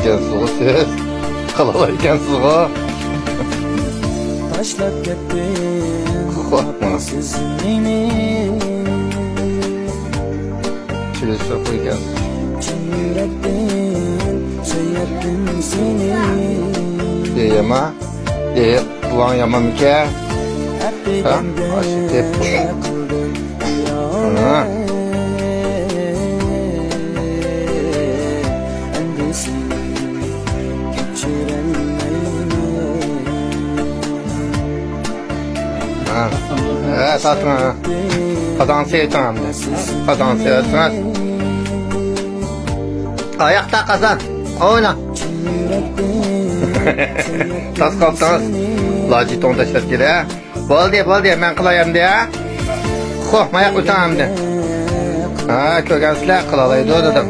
ekansiz siz. Qilolay ekansiz go. Tashlab ketdim siz meni. Chilishga qo'ygan. Chin yurakdan sevdim seni. Deyma. Buang yamanmika. Ha? Ashitib. Ha. Tatma. Qadam seytamda. Qadam seytamda. Ayaqda qazan. Oyna. Tas qoptamiz. Lajiton tashlab kelar. Bo'ldi, men qilayamda. Xo'p, mayoq o'tamda. Ha, ko'rgansizlar, qila oladi dedim.